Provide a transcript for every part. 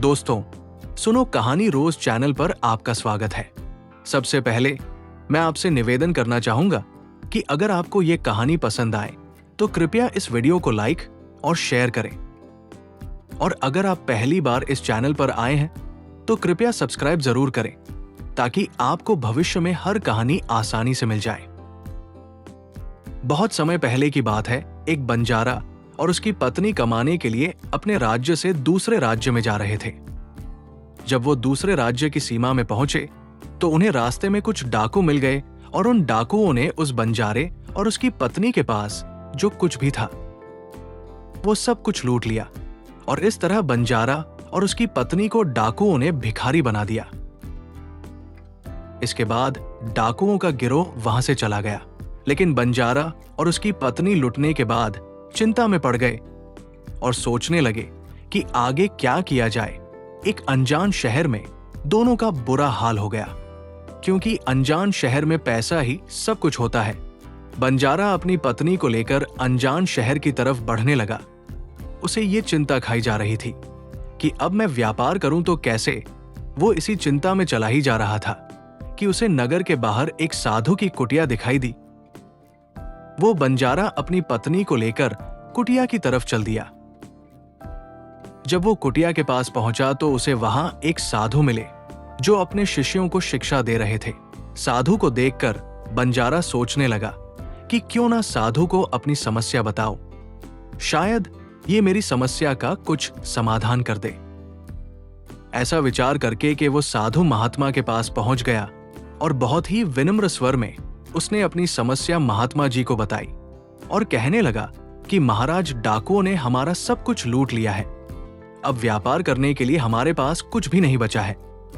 दोस्तों, सुनो कहानी रोज चैनल पर आपका स्वागत है। सबसे पहले मैं आपसे निवेदन करना चाहूंगा कि अगर आपको ये कहानी पसंद आए तो कृपया इस वीडियो को लाइक और शेयर करें। और अगर आप पहली बार इस चैनल पर आए हैं तो कृपया सब्सक्राइब जरूर करें ताकि आपको भविष्य में हर कहानी आसानी से मिल जाए। बहुत समय पहले की बात है, एक बंजारा और उसकी पत्नी कमाने के लिए अपने राज्य से दूसरे राज्य में जा रहे थे। जब वो दूसरे राज्य की सीमा में पहुंचे तो उन्हें रास्ते में कुछ डाकू मिल गए और उन डाकुओं ने उस बंजारे और उसकी पत्नी के पास जो कुछ भी था वो सब कुछ लूट लिया। और इस तरह बंजारा और उसकी पत्नी को डाकुओं ने भिखारी बना दिया। इसके बाद डाकुओं का गिरोह वहां से चला गया, लेकिन बंजारा और उसकी पत्नी लुटने के बाद चिंता में पड़ गए और सोचने लगे कि आगे क्या किया जाए। एक अनजान शहर में दोनों का बुरा हाल हो गया, क्योंकि अनजान शहर में पैसा ही सब कुछ होता है। बंजारा अपनी पत्नी को लेकर अनजान शहर की तरफ बढ़ने लगा। उसे ये चिंता खाई जा रही थी कि अब मैं व्यापार करूं तो कैसे। वो इसी चिंता में चला ही जा रहा था कि उसे नगर के बाहर एक साधु की कुटिया दिखाई दी। वो बंजारा अपनी पत्नी को लेकर कुटिया की तरफ चल दिया। जब वो कुटिया के पास पहुंचा तो उसे वहां एक साधु मिले जो अपने शिष्यों को शिक्षा दे रहे थे। साधु को देखकर बंजारा सोचने लगा कि क्यों ना साधु को अपनी समस्या बताओ, शायद ये मेरी समस्या का कुछ समाधान कर दे। ऐसा विचार करके कि वो साधु महात्मा के पास पहुंच गया और बहुत ही विनम्र स्वर में उसने अपनी समस्या महात्मा जी को बताई और कहने लगा कि महाराज, डाकुओं ने हमारा सब कुछ लूट लिया है। अब व्यापार करने के लिए हमारे पास कुछ भी नहीं बचा है।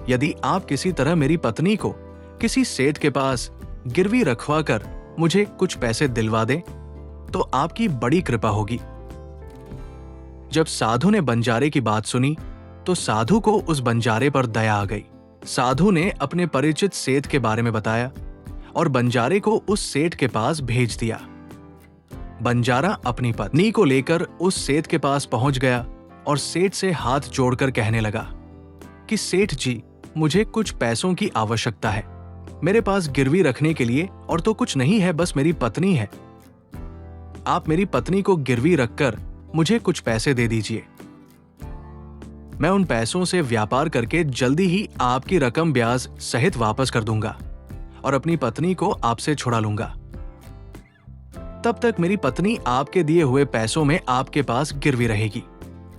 यदि आप किसी तरह मेरी पत्नी को किसी सेठ के पास गिरवी रखवा कर मुझे कुछ पैसे दिलवा दें तो आपकी बड़ी कृपा होगी। जब साधु ने बंजारे की बात सुनी तो साधु को उस बंजारे पर दया आ गई। साधु ने अपने परिचित सेठ के बारे में बताया और बंजारे को उस सेठ के पास भेज दिया। बंजारा अपनी पत्नी को लेकर उस सेठ के पास पहुंच गया और सेठ से हाथ जोड़कर कहने लगा कि सेठ जी, मुझे कुछ पैसों की आवश्यकता है। मेरे पास गिरवी रखने के लिए और तो कुछ नहीं है, बस मेरी पत्नी है। आप मेरी पत्नी को गिरवी रखकर मुझे कुछ पैसे दे दीजिए। मैं उन पैसों से व्यापार करके जल्दी ही आपकी रकम ब्याज सहित वापस कर दूंगा और अपनी पत्नी को आपसे छुड़ा लूंगा। तब तक मेरी पत्नी आपके दिए हुए पैसों में आपके पास गिरवी रहेगी।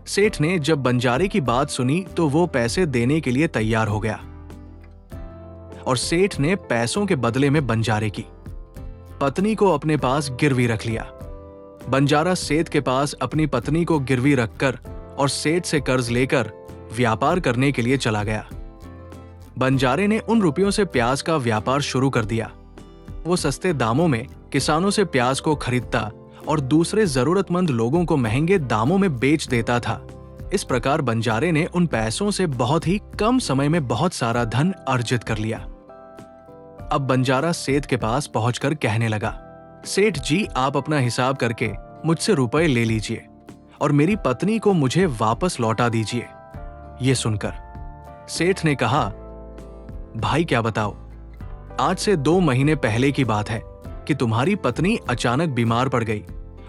सेठ ने जब बंजारे की बात सुनी तो वो पैसे देने के लिए तैयार हो गया और सेठ ने पैसों के बदले में बंजारे की पत्नी को अपने पास गिरवी रख लिया। बंजारा सेठ के पास अपनी पत्नी को गिरवी रखकर और सेठ से कर्ज लेकर व्यापार करने के लिए चला गया। बंजारे ने उन रुपयों से प्याज का व्यापार शुरू कर दिया। वो सस्ते दामों में किसानों से प्याज को खरीदता और दूसरे जरूरतमंद लोगों को महंगे दामों में बेच देता था। इस प्रकार बंजारे ने उन पैसों से बहुत ही कम समय में बहुत सारा धन अर्जित कर लिया। अब बंजारा सेठ के पास पहुंचकर कहने लगा, सेठ जी, आप अपना हिसाब करके मुझसे रुपए ले लीजिए और मेरी पत्नी को मुझे वापस लौटा दीजिए। ये सुनकर सेठ ने कहा, भाई क्या बताओ, आज से 2 महीने पहले की बात है कि तुम्हारी पत्नी अचानक बीमार पड़ गई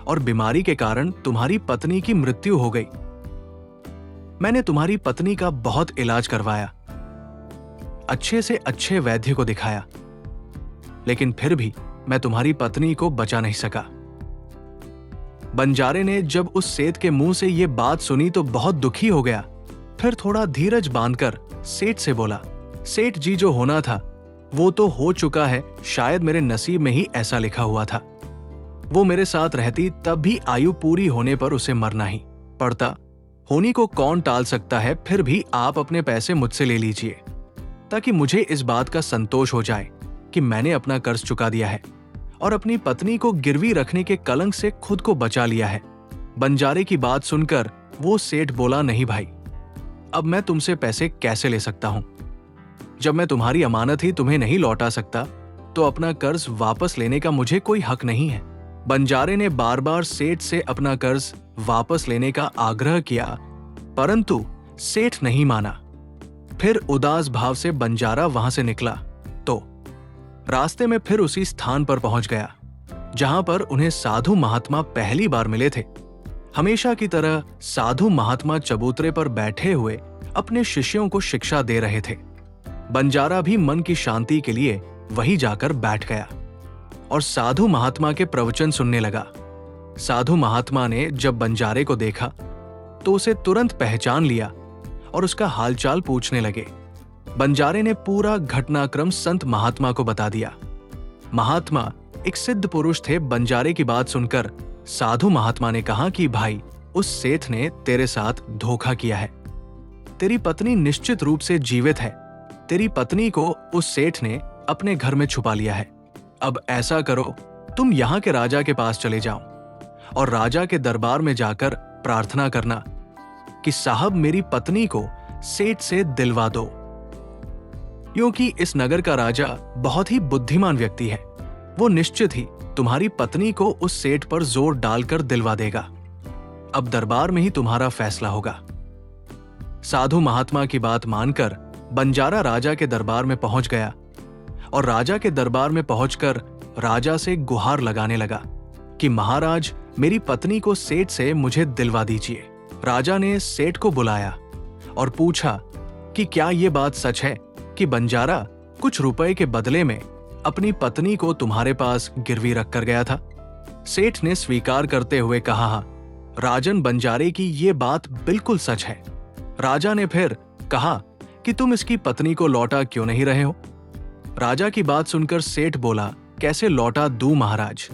और बीमारी के कारण तुम्हारी पत्नी की मृत्यु हो गई। मैंने तुम्हारी पत्नी का बहुत इलाज करवाया, अच्छे से अच्छे वैद्य को दिखाया, लेकिन फिर भी मैं तुम्हारी पत्नी को बचा नहीं सका। बंजारे ने जब उस सेठ के मुंह से यह बात सुनी तो बहुत दुखी हो गया। फिर थोड़ा धीरज बांधकर सेठ से बोला, सेठ जी, जो होना था वो तो हो चुका है, शायद मेरे नसीब में ही ऐसा लिखा हुआ था। वो मेरे साथ रहती तब भी आयु पूरी होने पर उसे मरना ही पड़ता। होनी को कौन टाल सकता है। फिर भी आप अपने पैसे मुझसे ले लीजिए ताकि मुझे इस बात का संतोष हो जाए कि मैंने अपना कर्ज चुका दिया है और अपनी पत्नी को गिरवी रखने के कलंक से खुद को बचा लिया है। बंजारे की बात सुनकर वो सेठ बोला, नहीं भाई, अब मैं तुमसे पैसे कैसे ले सकता हूं। जब मैं तुम्हारी अमानत ही तुम्हें नहीं लौटा सकता तो अपना कर्ज वापस लेने का मुझे कोई हक नहीं है। बंजारे ने बार बार सेठ से अपना कर्ज वापस लेने का आग्रह किया, परंतु सेठ नहीं माना। फिर उदास भाव से बंजारा वहां से निकला तो रास्ते में फिर उसी स्थान पर पहुंच गया जहां पर उन्हें साधु महात्मा पहली बार मिले थे। हमेशा की तरह साधु महात्मा चबूतरे पर बैठे हुए अपने शिष्यों को शिक्षा दे रहे थे। बंजारा भी मन की शांति के लिए वहीं जाकर बैठ गया और साधु महात्मा के प्रवचन सुनने लगा। साधु महात्मा ने जब बंजारे को देखा तो उसे तुरंत पहचान लिया और उसका हालचाल पूछने लगे। बंजारे ने पूरा घटनाक्रम संत महात्मा को बता दिया। महात्मा एक सिद्ध पुरुष थे। बंजारे की बात सुनकर साधु महात्मा ने कहा कि भाई, उस सेठ ने तेरे साथ धोखा किया है। तेरी पत्नी निश्चित रूप से जीवित है। तेरी पत्नी को उस सेठ ने अपने घर में छुपा लिया है। अब ऐसा करो, तुम यहाँ के राजा के पास चले जाओ और राजा के दरबार में जाकर प्रार्थना करना कि साहब मेरी पत्नी को सेठ से दिलवा दो, क्योंकि इस नगर का राजा बहुत ही बुद्धिमान व्यक्ति है। वो निश्चित ही तुम्हारी पत्नी को उस सेठ पर जोर डालकर दिलवा देगा। अब दरबार में ही तुम्हारा फैसला होगा। साधु महात्मा की बात मानकर बंजारा राजा के दरबार में पहुंच गया और राजा के दरबार में पहुंचकर राजा से गुहार लगाने लगा कि महाराज, मेरी पत्नी को सेठ से मुझे दिलवा दीजिए। राजा ने सेठ को बुलाया और पूछा कि क्या यह बात सच है कि बंजारा कुछ रुपए के बदले में अपनी पत्नी को तुम्हारे पास गिरवी रख कर गया था? सेठ ने स्वीकार करते हुए कहा, हाँ राजन, बंजारे की ये बात बिल्कुल सच है। राजा ने फिर कहा कि तुम इसकी पत्नी को लौटा क्यों नहीं रहे हो? राजा की बात सुनकर सेठ बोला, कैसे लौटा दूं महाराज?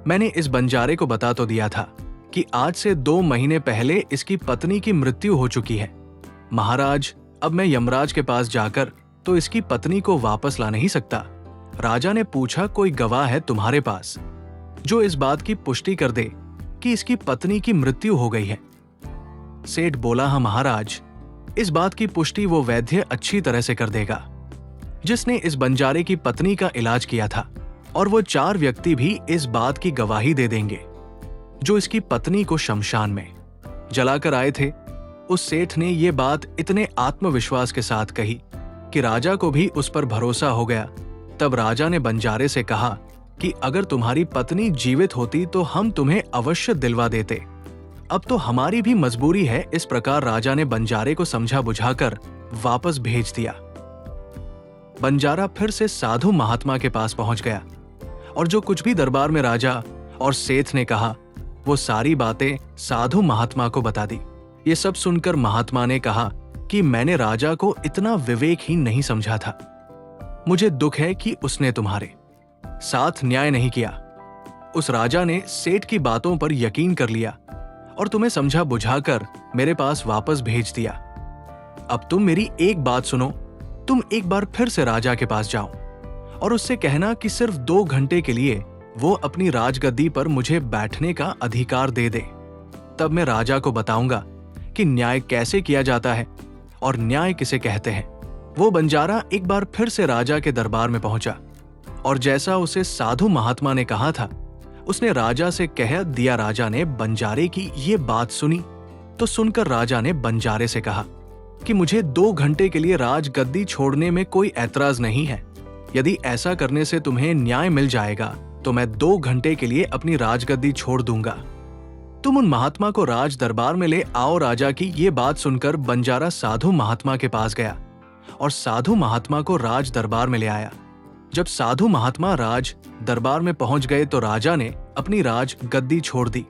मैंने इस बंजारे को बता तो दिया था कि आज से 2 महीने पहले इसकी पत्नी की मृत्यु हो चुकी है। महाराज, अब मैं यमराज के पास जाकर तो इसकी पत्नी को वापस ला नहीं सकता। राजा ने पूछा, कोई गवाह है तुम्हारे पास जो इस बात की पुष्टि कर दे कि इसकी पत्नी की मृत्यु हो गई है? सेठ बोला, हाँ महाराज, इस बात की पुष्टि वो वैद्य अच्छी तरह से कर देगा जिसने इस बंजारे की पत्नी का इलाज किया था, और वो 4 व्यक्ति भी इस बात की गवाही दे देंगे जो इसकी पत्नी को शमशान में जलाकर आए थे। उस सेठ ने ये बात इतने आत्मविश्वास के साथ कही कि राजा को भी उस पर भरोसा हो गया। तब राजा ने बंजारे से कहा कि अगर तुम्हारी पत्नी जीवित होती तो हम तुम्हें अवश्य दिलवा देते। अब तो हमारी भी मजबूरी है। इस प्रकार राजा ने बंजारे को समझा बुझाकर वापस भेज दिया। बंजारा फिर से साधु महात्मा के पास पहुंच गया और जो कुछ भी दरबार में राजा और सेठ ने कहा वो सारी बातें साधु महात्मा को बता दी। ये सब सुनकर महात्मा ने कहा कि मैंने राजा को इतना विवेकहीन नहीं समझा था। मुझे दुख है कि उसने तुम्हारे साथ न्याय नहीं किया। उस राजा ने सेठ की बातों पर यकीन कर लिया और तुम्हें समझा बुझाकर मेरे पास वापस भेज दिया। अब तुम मेरी एक बात सुनो। तुम एक बार फिर से राजा के पास जाओ और उससे कहना कि सिर्फ 2 घंटे के लिए वो अपनी राजगद्दी पर मुझे बैठने का अधिकार दे दे। तब मैं राजा को बताऊंगा कि न्याय कैसे किया जाता है और न्याय किसे कहते हैं। वो बंजारा एक बार फिर से राजा के दरबार में पहुंचा और जैसा उसे साधु महात्मा ने कहा था उसने राजा से कह दिया। राजा ने बंजारे की ये बात सुनी तो सुनकर राजा ने बंजारे से कहा कि मुझे 2 घंटे के लिए राजगद्दी छोड़ने में कोई ऐतराज नहीं है। यदि ऐसा करने से तुम्हें न्याय मिल जाएगा तो मैं 2 घंटे के लिए अपनी राजगद्दी छोड़ दूंगा। तुम उन महात्मा को राज दरबार में ले आओ। राजा की ये बात सुनकर बंजारा साधु महात्मा के पास गया और साधु महात्मा को राज दरबार में ले आया। जब साधु महात्मा राज दरबार में पहुंच गए तो राजा ने अपनी राज गद्दी छोड़ दी।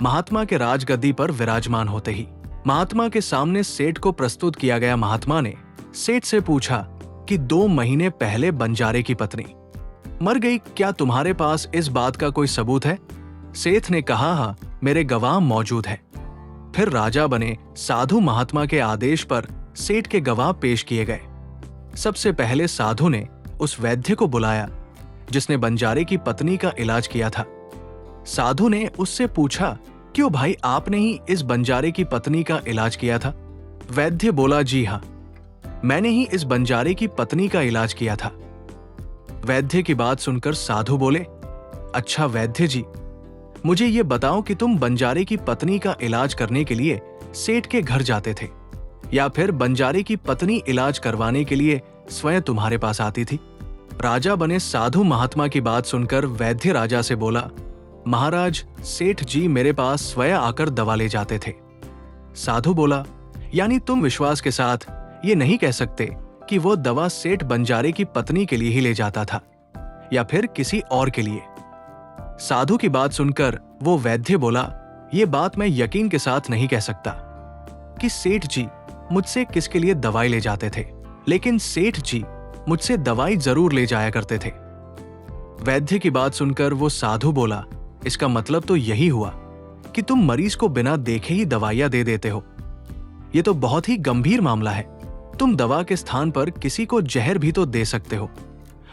महात्मा के राज गद्दी पर विराजमान होते ही महात्मा के सामने सेठ को प्रस्तुत किया गया। महात्मा ने सेठ से पूछा कि 2 महीने पहले बंजारे की पत्नी मर गई, क्या तुम्हारे पास इस बात का कोई सबूत है? सेठ ने कहा, हाँ मेरे गवाह मौजूद है। फिर राजा बने साधु महात्मा के आदेश पर सेठ के गवाह पेश किए गए। सबसे पहले साधु ने उस वैद्य को बुलाया जिसने बंजारे की पत्नी का इलाज किया था। साधु ने उससे पूछा, क्यों भाई, आपने ही इस बंजारे की पत्नी का इलाज किया था? वैद्य बोला, जी हाँ, मैंने ही इस बंजारे की पत्नी का इलाज किया था। वैद्य की बात सुनकर साधु बोले, अच्छा वैद्य जी, मुझे ये बताओ कि तुम बंजारे की पत्नी का इलाज करने के लिए सेठ के घर जाते थे। या फिर बंजारे की पत्नी इलाज करवाने के लिए स्वयं तुम्हारे पास आती थी? राजा बने साधु महात्मा की बात सुनकर वैद्य राजा से बोला, महाराज, सेठ जी मेरे पास स्वयं आकर दवा ले जाते थे। साधु बोला, यानी तुम विश्वास के साथ ये नहीं कह सकते कि वो दवा सेठ बंजारे की पत्नी के लिए ही ले जाता था या फिर किसी और के लिए? साधु की बात सुनकर वो वैद्य बोला, ये बात मैं यकीन के साथ नहीं कह सकता कि सेठ जी मुझसे किसके लिए दवाई ले जाते थे, लेकिन सेठ जी मुझसे दवाई जरूर ले जाया करते थे। वैद्य की बात सुनकर वो साधु बोला, इसका मतलब तो यही हुआ कि तुम मरीज को बिना देखे ही दवाइयां दे देते हो। ये तो बहुत ही गंभीर मामला है। तुम दवा के स्थान पर किसी को जहर भी तो दे सकते हो,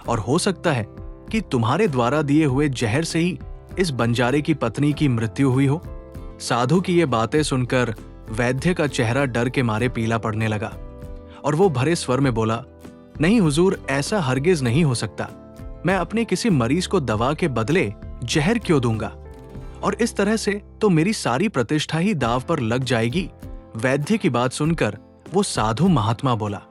और हो सकता है कि तुम्हारे द्वारा दिए हुए जहर से ही इस बंजारे की पत्नी की मृत्यु हुई हो। साधु की ये बातें सुनकर वैद्य का चेहरा डर के मारे पीला पड़ने लगा और वो भरे स्वर में बोला, नहीं हुजूर, ऐसा हरगिज नहीं हो सकता। मैं अपने किसी मरीज को दवा के बदले जहर क्यों दूंगा, और इस तरह से तो मेरी सारी प्रतिष्ठा ही दाव पर लग जाएगी। वैद्य की बात सुनकर वो साधु महात्मा बोला,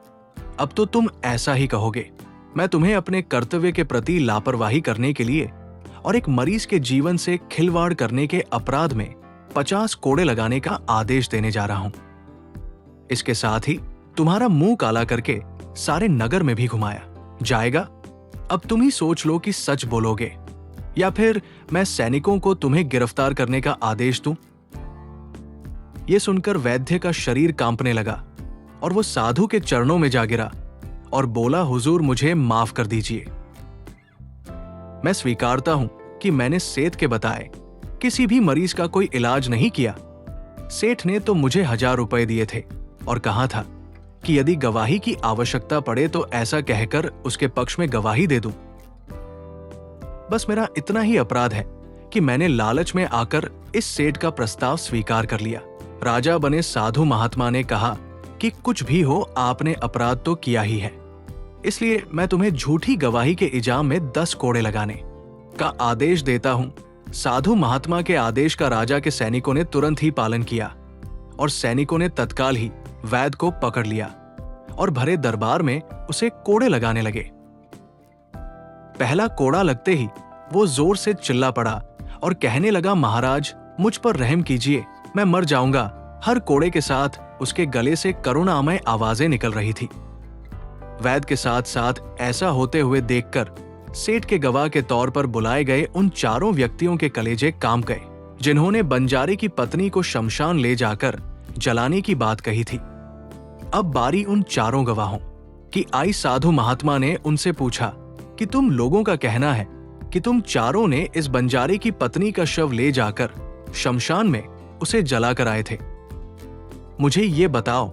अब तो तुम ऐसा ही कहोगे। मैं तुम्हें अपने कर्तव्य के प्रति लापरवाही करने के लिए और एक मरीज के जीवन से खिलवाड़ करने के अपराध में 50 कोड़े लगाने का आदेश देने जा रहा हूं। इसके साथ ही तुम्हारा मुंह काला करके सारे नगर में भी घुमाया जाएगा। अब तुम ही सोच लो कि सच बोलोगे या फिर मैं सैनिकों को तुम्हें गिरफ्तार करने का आदेश दूं। यह सुनकर वैद्य का शरीर कांपने लगा और वो साधु के चरणों में जा गिरा और बोला, हुजूर, मुझे माफ कर दीजिए। मैं स्वीकारता हूं कि मैंने सेठ के बताए किसी भी मरीज का कोई इलाज नहीं किया। सेठ ने तो मुझे 1000 रुपए दिए थे और कहा था कि यदि गवाही की आवश्यकता पड़े तो ऐसा कहकर उसके पक्ष में गवाही दे दूं। बस मेरा इतना ही अपराध है कि मैंने लालच में आकर इस सेठ का प्रस्ताव स्वीकार कर लिया। राजा बने साधु महात्मा ने कहा कि कुछ भी हो, आपने अपराध तो किया ही है, इसलिए मैं तुम्हें झूठी गवाही के इल्जाम में 10 कोड़े लगाने का आदेश देता हूं। साधु महात्मा के आदेश का राजा के सैनिकों ने तुरंत ही पालन किया और सैनिकों ने तत्काल ही वैद्य को पकड़ लिया और भरे दरबार में उसे कोड़े लगाने लगे। पहला कोड़ा लगते ही वो जोर से चिल्ला पड़ा और कहने लगा, महाराज, मुझ पर रहम कीजिए, मैं मर जाऊंगा। हर कोड़े के साथ उसके गले से करुणामय आवाजें निकल रही थी। वैद्य के साथ साथ ऐसा होते हुए देखकर सेठ के गवाह के तौर पर बुलाए गए उन 4 व्यक्तियों के कलेजे कांप गए जिन्होंने बंजारे की पत्नी को शमशान ले जाकर जलाने की बात कही थी। अब बारी उन 4 गवाहों की आई। साधु महात्मा ने उनसे पूछा कि तुम लोगों का कहना है कि तुम 4 ने इस बंजारे की पत्नी का शव ले जाकर शमशान में उसे जलाकर आए थे। मुझे ये बताओ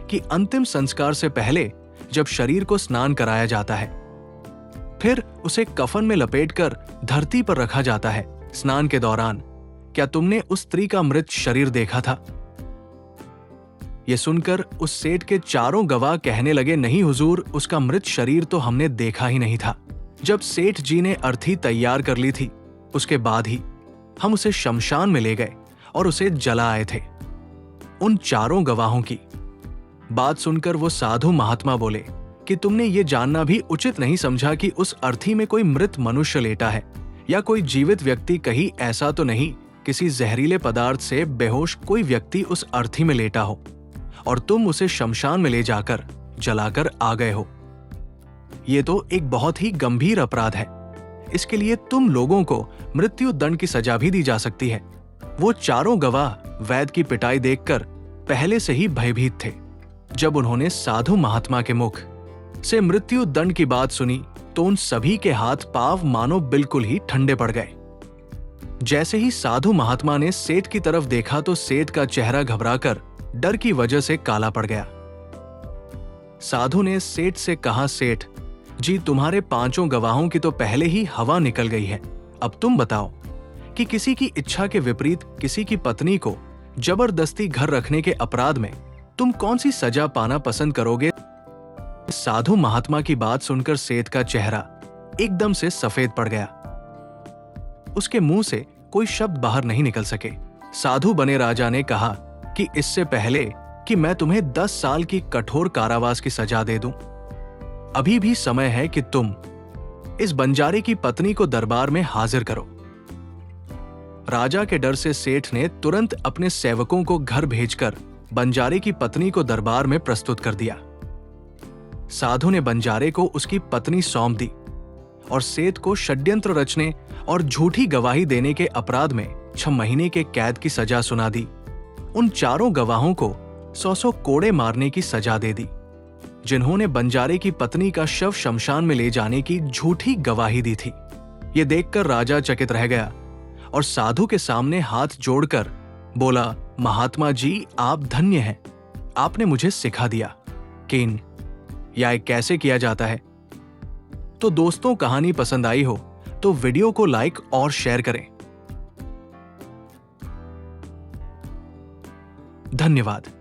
कि अंतिम संस्कार से पहले जब शरीर को स्नान कराया जाता है, फिर उसे कफन में लपेटकर धरती पर रखा जाता है, स्नान के दौरान क्या तुमने उस स्त्री का मृत शरीर देखा था? यह सुनकर उस सेठ के 4 गवाह कहने लगे, नहीं हुजूर, उसका मृत शरीर तो हमने देखा ही नहीं था। जब सेठ जी ने अर्थी तैयार कर ली थी, उसके बाद ही हम उसे शमशान में ले गए और उसे जला आए थे। उन 4 गवाहों की बात सुनकर वो साधु महात्मा बोले कि तुमने ये जानना भी उचित नहीं समझा कि उस अर्थी में कोई मृत मनुष्य लेटा है या कोई जीवित व्यक्ति? कहीं ऐसा तो नहीं किसी जहरीले पदार्थ से बेहोश कोई व्यक्ति उस अर्थी में लेटा हो और तुम उसे शमशान में ले जाकर जलाकर आ गए हो? ये तो एक बहुत ही गंभीर अपराध है। इसके लिए तुम लोगों को मृत्यु दंड की सजा भी दी जा सकती है। वो 4 गवाह वैद्य की पिटाई देखकर पहले से ही भयभीत थे। जब उन्होंने साधु महात्मा के मुख से मृत्यु दंड की बात सुनी तो उन सभी के हाथ पांव मानो बिल्कुल ही ठंडे पड़ गए। जैसे ही साधु महात्मा ने सेठ की तरफ देखा तो सेठ का चेहरा घबराकर डर की वजह से काला पड़ गया। साधु ने सेठ से कहा, सेठ जी, तुम्हारे 5 गवाहों की तो पहले ही हवा निकल गई है। अब तुम बताओ कि किसी की इच्छा के विपरीत किसी की पत्नी को जबरदस्ती घर रखने के अपराध में तुम कौन सी सजा पाना पसंद करोगे? साधु महात्मा की बात सुनकर सेठ का चेहरा एकदम से सफेद पड़ गया। उसके मुंह से कोई शब्द बाहर नहीं निकल सके। साधु बने राजा ने कहा कि इससे पहले कि मैं तुम्हें 10 साल की कठोर कारावास की सजा दे दूं। अभी भी समय है कि तुम इस बंजारे की पत्नी को दरबार में हाजिर करो। राजा के डर से सेठ ने तुरंत अपने सेवकों को घर भेजकर बंजारे की पत्नी को दरबार में प्रस्तुत कर दिया। साधु ने बंजारे को उसकी पत्नी सौंप दी और सेठ को षड्यंत्र रचने और झूठी गवाही देने के अपराध में 6 महीने के कैद की सजा सुना दी। उन चारों गवाहों को 100 कोड़े मारने की सजा दे दी, जिन्होंने बंजारे की पत्नी का शव शमशान में ले जाने की झूठी गवाही दी थी। यह देखकर राजा चकित रह गया और साधु के सामने हाथ जोड़कर बोला, महात्मा जी, आप धन्य हैं। आपने मुझे सिखा दिया कि यह कैसे किया जाता है। तो दोस्तों, कहानी पसंद आई हो तो वीडियो को लाइक और शेयर करें। धन्यवाद।